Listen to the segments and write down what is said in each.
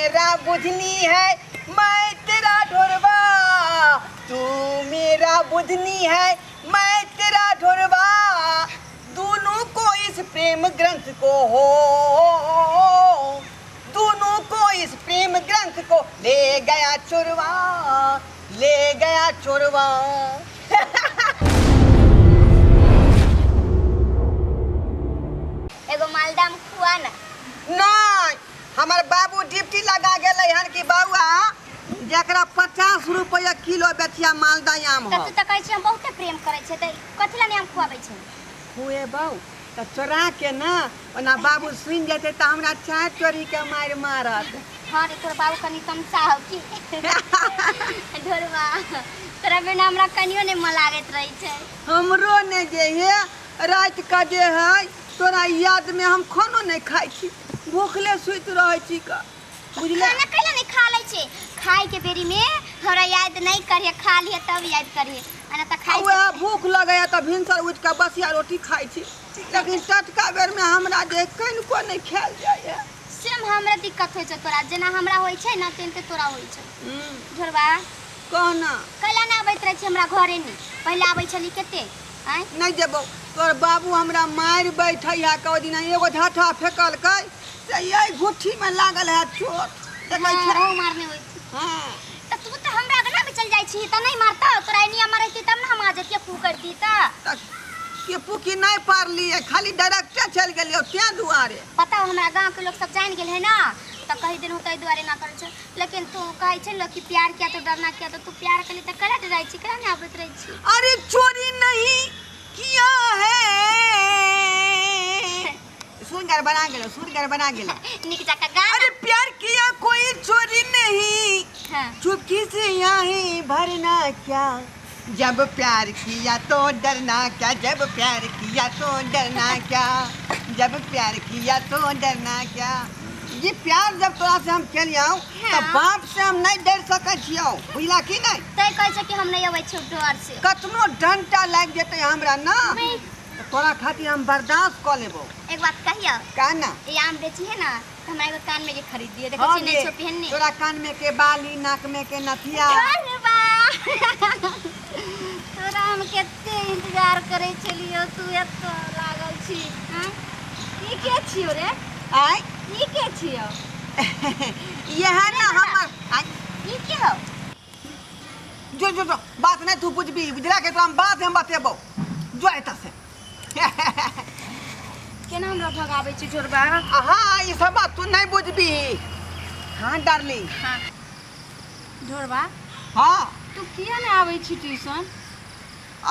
मेरा बुझनी है, मैं तेरा ढोरवा। तू मेरा बुझनी है, मैं तेरा ढोरवा। दोनों को इस प्रेम ग्रंथ को हो, दोनों को इस प्रेम ग्रंथ को ले गया चोरवा, ले गया चोरवा। एगो मालदाम खुआ ना। नहीं, हमार बाबू ड्यूटी लगा गए हन कि बउआ जरा 50 रुपया किलो बेचिया मालदा आम तो हो। तू तो कहै छी हम बहुते प्रेम करै छै, त कथि ला आम खुआबै छै? हुए बउ तो चोरा के ना, ओना बाबू सुन जेते तो हमरा चाय चोरी के मार मारत। हाँ रे, तोर बाबू कनी तमसा हो की ढोरवा, तोरा बिना हमरा कनियो नहीं मन लागत रही छै। हमरो ने जे है रात का जे है तोरा याद में हम खानो नहीं खाई छी, भूखले सुत रहे छी का, बुझले? खाना कैला नहीं खा लै छै, खाए के बेरी में हमरा याद नहीं करिए, खा लिए तब याद करिए, आना त खाई ओए भूख लगे तो भिनसर उठ के बसिया रोटी खाई छी, लेकिन टटका बेर में हमरा जे कनिको नहीं खायल जाए। सेम हमरा दिक्कत होय छै तोरा, जेना हमरा होय छै ना तेनते तोरा होय छै। ढोरवा कहना कैला ना आबैत रहे छै हमरा घरे नी, पहले आबै छली केते आय नहीं जेबो। तोर बाबू हमरा मार बैठै है, कौ दिन एगो झाठा फेकल कै से यही गुट्ठी में लागल है चोट, देखै छै? हां मारने होय छै। हां त तू त हमरा गना में चल जाय छी त नहीं मारता, तोरा एनिया मारैती तब ना हम आ जतिया फू करती त। के पुकी नहीं पारली, खाली डायरेक्ट चल गेलियो त्या दुआरे। पता हो हमरा गांव के लोग सब जान गेल है ना, त कहि दिन होतै दुआरे ना करे छै। लेकिन तू कहै छै लोग कि प्यार किया तो डरना किया, तो तू प्यार कली त कला डराई छी, कला नहीं आबैत रही छी। अरे चोरी नहीं किया है, सुनगर बना गेलो, सुनगर बना गेलो। निक जाका गाना। अरे प्यार किया कोई चोरी नहीं, हां चुपकी से यहीं भरना क्या, जब प्यार किया तो डरना क्या, जब प्यार किया तो डरना क्या, जब प्यार किया तो डरना क्या। ये प्यार जब तोरा से हम केलियो तो बाप से हम नहीं डर सकै छियो, बुझला कि नहीं? तै कहै छै कि हम नहीं आबै छी डर से, कतनो डंटा लाग जेते हमरा ना, तोरा खातिर हम बर्दाश्त कर लेबो। एक बात कहियो का ना? ये आम बेची है ना, तो हमरा एगो कान में के खरीद दिए, देखो छी नहीं छो पहनने। तोरा कान में के बाली, नाक में के नथिया। अरे वाह, तोरा हम केते इंतजार करे छलियो, तू एतो लागल छी। हां ई के छियो रे? आय ई के छियो? ये है ना हमर आय ई के हो? जो जो जो बात नहीं तू बुझबी, बुझला के तो हम बात हम बतेबो जो एता से। केना हमरा भगाबै छी छोरबा? हां ई सब बात तू नहीं बुझबी। हां डार्लिंग। हां ढोरबा, हां तू किया नहीं आबै छी ट्यूशन?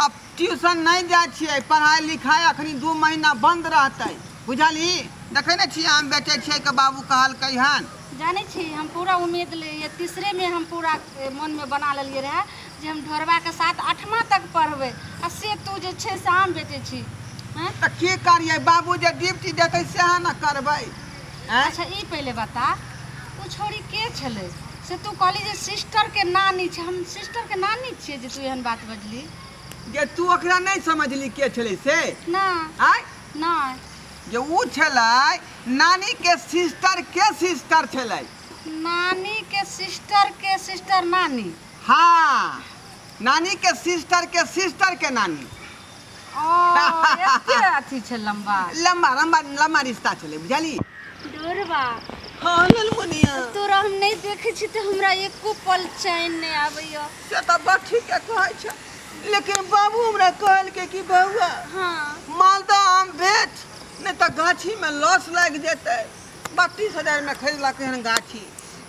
अब ट्यूशन नहीं जाय छियै, पढ़ाई लिखाई अखनी 2 महीना बंद रहतै, बुझली? देखै न छी हम बेटे छियै के बाबू कहलकै हन। जाने छी हम पूरा उम्मीद लिए, तीसरे में हम पूरा मन में बना लेलिए रहे जे हम ढोरबा के साथ 8वां तक पढ़बे, आ से तू जे छे से आम बेटे छी। हैं त की करियै, बाबू जे ड्यूटी देतै से ना करबै। अच्छा ई पहले बता, तू छोरी के छले से तू कहली जे सिस्टर के नानी छे, हम सिस्टर के नानी छिए जे तू एहन बात बजली? जे तू ओकरा नहीं समझली के छलै से ना आय ना, जे ऊ छलै नानी के सिस्टर छलै। नानी के सिस्टर नानी? हाँ, नानी के सिस्टर के नानी। ओ एते अथी छे लंबा लंबा लंबा लंबा रिश्ता छलै, बुझली? ढोरबा हाँ ललमुनिया तोरा हम नहीं देखे छी तो हमरा एको पल चैन नहीं आबैया। से त बात ठीक है कहै छै, लेकिन बाबू हमरा कहलकै कि बउआ हाँ मालदा आम बेच, नहीं तो गाछी में लॉस लग जेतै। 32,000 में खरीदलकै हन गाछी,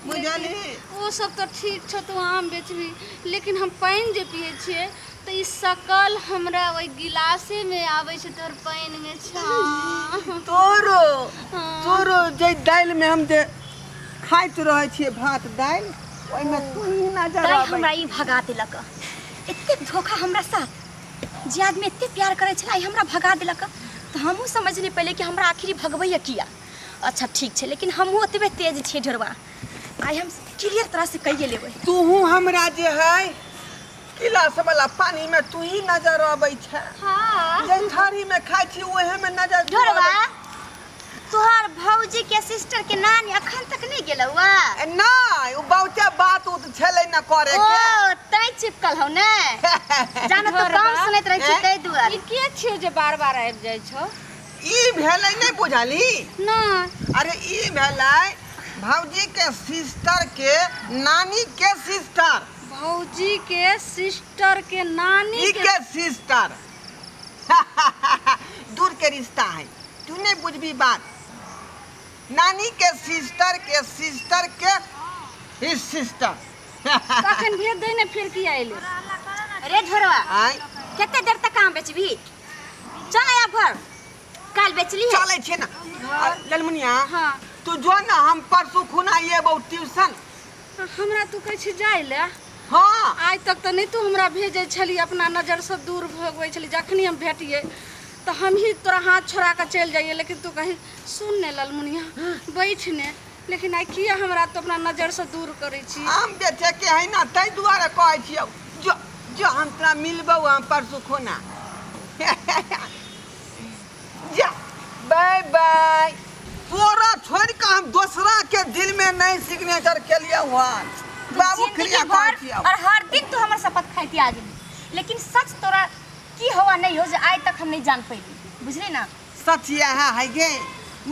बुझली? वो सब तो ठीक छो, तू आम बेचबी, लेकिन हम पानी जे पिए छिए तो ई सकल हमरा ओइ गिलासे में आवे छै, तोर पानी में छा तोरो जे दाल में हम जे खाइत रहे छिए भात दाल, ओइ में तू ही नजर आबै। हमरा ई भगा देलक, एते धोखा हमरा साथ, जे आदमी एते प्यार करे छला ई हमरा भगा देलक। तो हमहू समझली पहले कि हमरा आखिरी भगबैया किया। अच्छा ठीक छे, लेकिन हमहू ओतबे तेज छी ढोरवा, आई हम क्लियर तरह से कहिए लेबै। तू हमरा जे है गिलास वाला पानी में तू ही नजर आबै छै। हां जे थारी में खाइ छी ओहे में नजर ढोरवा, तोहर भौजी के सिस्टर के नानी अखन तक नहीं गेल लहुआ नहीं वो बहुते बात उत छले न करे ओ के तै चिपकल हो ने जाने तो काम सुनैत रहै छी तै दुआरे ई के छियो जे बार-बार आबि जाइ छौ? ई भेलै नहीं बुझाली ना अरे ई भेलै भौजी के सिस्टर के नानी के सिस्टर भौजी के सिस्टर के नानी ई के सिस्टर दूर के रिश्ता है तू नहीं बुझबी बात नानी के सिस्टर ही सिस्टर कखन भेज दे ने फिर की आइले? रे झोरवा आई केते देर तक काम बेचबी? चल आया भर काल बेचली है चले छे ना ललमुनिया हाँ तू जो ना हम परसों खुना ये बहु ट्यूशन हमरा तू कहै छी जाय ले हाँ आज तक तो नहीं तू हमरा भेजे छली अपना नजर से दूर भगबै छली जखनी हम भेटिए तो हम ही तोरा हाथ छोड़ा के चल जाइए लेकिन तू कही सुन ने ललमुनिया बैठ ने लेकिन आई किया हमरा तो अपना नजर से दूर करे छी हम बेचे के है ना तै दुआरे कहै छियौ जो जो हम तोरा मिलबौ हम परसों खुना जा बाय बाय तोरा छोड़ के हम दूसरा के दिल में नहीं सिग्नेचर के लिए हुआ बाबू खिलिया कहै छियौ और हर दिन तू हमर शपथ खाइती आ गेली लेकिन सच तोरा की हुआ नहीं हो जे आज तक हम नहीं जान पैली बुझली ना सच यह है गे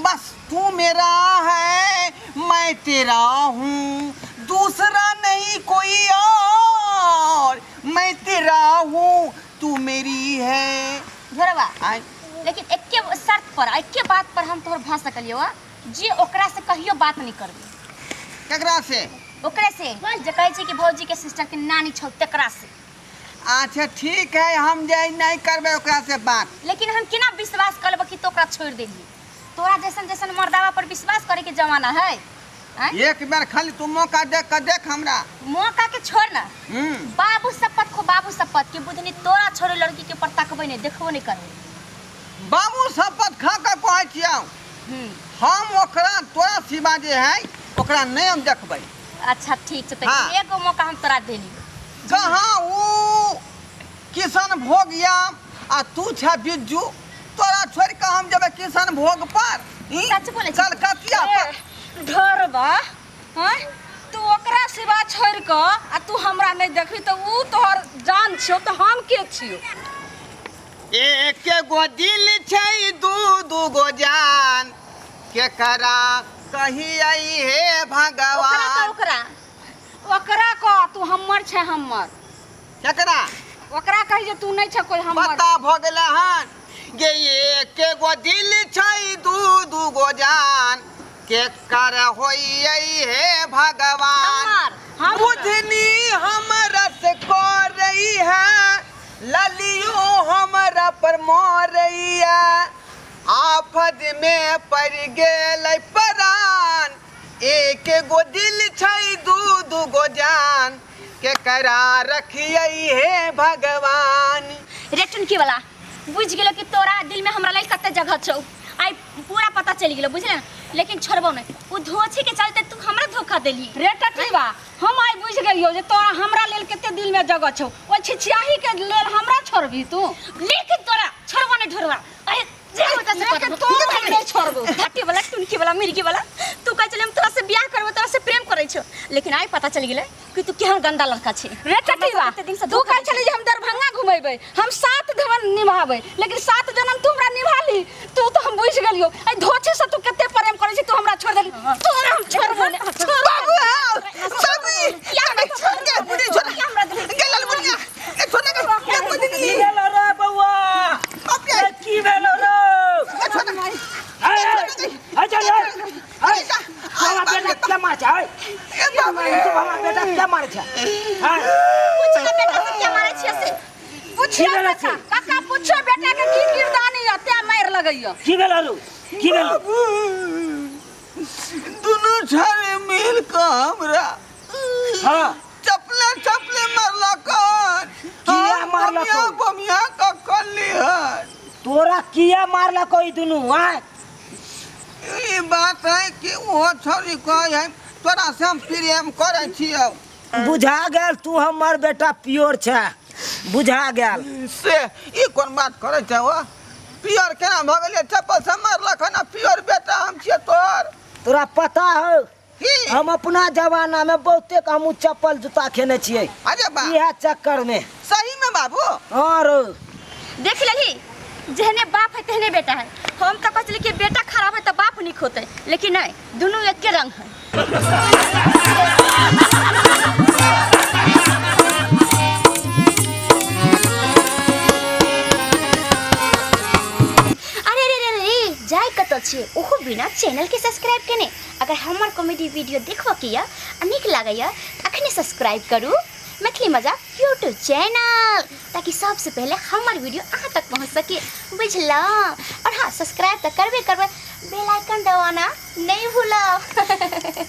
बस तू मेरा है मैं तेरा हूँ दूसरा नहीं कोई और मैं तेरा हूँ तू मेरी है झोरवा आई लेकिन एके शर्त पर एके बात पर हम तोहर भा सकलियो जे ओकरा से कहियो बात नहीं करबी केकरा से ओकरे से जे कहै छी कि भौजी के सिस्टर के नानी छौ तकरा से अच्छा ठीक है हम जे नहीं करबे ओकरा से बात लेकिन हम केना विश्वास करब कि तो ओकरा छोड़ देली तोरा जैसन जैसन मर्दावा पर विश्वास करे के जमाना है एक बार खाली तू मौका देख के देख हमरा मौका के छोड़ ना बाबू शपथ के बुझनी तोरा छोड़े लड़की के पर तकबे नहीं देखबो नहीं करबे बाबू शपथ खा के कहै छियौ हम ओकरा तोरा सिवा जे है ओकरा नहीं हम देखबै अच्छा ठीक छै हाँ। त एगो मौका हम तोरा देली कहाँ वो किशन भोग या आ तू छा बिज्जू तोरा छोड़ के हम जब किशन भोग पर सच बोले छी। कलकतिया पर ढोरबा हैं तू ओकरा सिवा छोड़ के आ तू हमरा नहीं देखी तो ऊ तोहर जान छियो तो हम के छियो? एक गो दिल छै दू गो जान के करा कही आई हे भगवान ओकरा को तू हमर छे हमर केकरा ओकरा कही जे तू नहीं छे कोई हमर पता भ गेले हन गे एक गो दिल छै दू गो जान के कर होई हे भगवान हमर बुझनी हमरा से कर रही है ललियो हमरा पर मार रही है आफत में पड़ गेल परान एक गो दिल छै दू गो जान के करा रखिए हे भगवान रेटन की वाला बुझ गेलो कि तोरा दिल में हमरा लेल कते जगह छौ आई पूरा पता चल गेलो बुझले लेकिन छोड़बो नहीं उ धोछी के चलते तू हमरा धोखा देली रेटवा हम आई बुझ गेलियो जे तोरा हमरा लेल कते दिल में जगह छौ ओ छिछियाही के लेल हमरा छोड़बी तू लेकिन तोरा छोड़बो नहीं ढोरवा अरे जे होता से लेकिन तू नहीं छोड़बो घाटी वाला टुनकी वाला मिर्गी वाला तू कह चले हम तोरा से ब्याह करबो तोरा से प्रेम करै छौ लेकिन आई पता चल गेले कि तू केहन गंदा लड़का छै रेटवा तू कह चली जे हम दरभंगा घुमेबै हम 7 जन्म निभाबै लेकिन 7 जन्म तू हमरा निभाली तू तो हम बुझ गेलियो आई धोछी से तू कते प्रेम करै छी तू हमरा छोड़ देली तोरा हम छोड़बो ने बाबू सभी क्या छोड़ के बुढ़ी छोड़ के हमरा गेलल बुढ़िया ए छोड़ के बुढ़ी की भेलो रे बउआ अपने की भेलो रे हमारा बेटा क्या मार छे हमारा बेटा क्या मार छे पूछ ले बेटा से क्या मारे छियै से पूछियो बेटा काका पूछो बेटा के की किरदानी अते मार लगैयो की भेलो रू की भेलो दोनों छारे मिल के हमरा हां चपले मारला कौन किया मारला बमिया कौन? बमिया का कल्ली है तोरा किया मारला कोई दुनु आय ई बात है कि वो छोरी कहे है तोरा से हम प्रेम करे छियौ बुझा गेल तू हमर बेटा प्योर छे बुझा गेल से ई कोन बात करे छै वो पियर केना भ गेलै चप्पल से मारला खना पियर बेटा हम छियै तोर तोरा पता हो ही। हम अपना जमाना में बहुते हम चप्पल जूता खेने छियै अरे बा इहे चक्कर में। सही में बाबू। और देख लही जहने बाप है तहने बेटा है। हम तो कहते कि बेटा खराब है तो बाप निक होते, लेकिन नहीं, दोनों एक के रंग है। अरे रे रे रे जाय कत छे ओहो बिना चैनल के सब्सक्राइब केने। अगर हमार कॉमेडी वीडियो देखबो किया आ नीक लागैया अखने सब्सक्राइब करू मैथिली मजाक यूट्यूब चैनल, ताकि सबसे पहले हमार वीडियो अहाँ तक पहुँच सके, बुझला। और हाँ, सब्सक्राइब तो करबे करबे, बेल आइकन दबाना नहीं भूलो।